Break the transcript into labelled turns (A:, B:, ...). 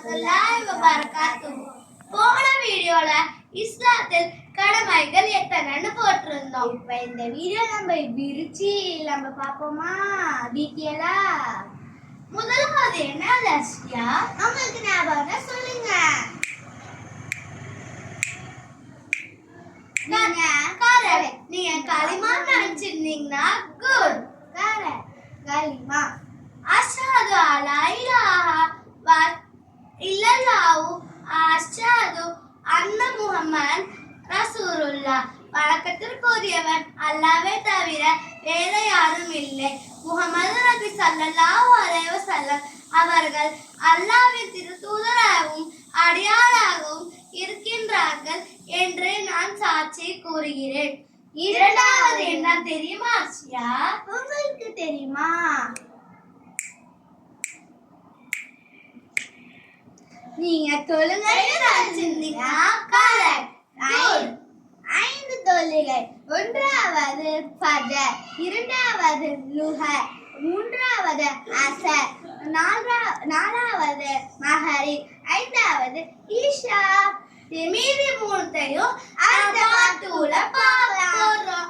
A: வரஹ்மத்துல்லாஹி வபரகாத்துஹு. போன வீடியோல இஸ்லாத்தில் கடமைகள் எத்தனைன்னு போட்டிருந்தோம். இப்ப இந்த வீடியோ நம்ம விரிச்சு பார்ப்போமா டீட்டெயிலா? முதலாவது என்ன லட்சியா? உங்களுக்கு ஞாபகம் சொல்லுங்க. நீங்க களிமா நினைச்சிருந்தீங்கன்னா குட். களிமா அஷ்ஹது அல்லா இலாஹா இல்லல்லாஹு அஷ்ஹது அன்ன முஹம்மது ரசூலுல்லாஹ். வணக்கத்திற்குரியவன் அல்லாஹ்வை தவிர வேற யாரும் இல்லை. முஹம்மது நபி ஸல்லல்லாஹு அலைஹி வஸல்லம் அவர்கள் அல்லாஹ்வின் திருத்தூதராகவும் அடியாளாகவும் இருக்கின்றார்கள் என்று நான் சாட்சி கூறுகிறேன். இரண்டாவது என்ன தெரியுமா ஆசியா? உங்களுக்கு தெரியுமா? நீங்க தொழுகை நினைச்சிருந்தீங்கன்னா கரெக்ட். 5 தொழுகை. ஒன்றாவது ஃபஜர், இரண்டாவது லுஹர், மூன்றாவது அஸர், நாலாவது மகரிப், ஐந்தாவது இஷா. மீதி மூணுத்தையும் அந்த பாட்டுல பார்க்கலாம்.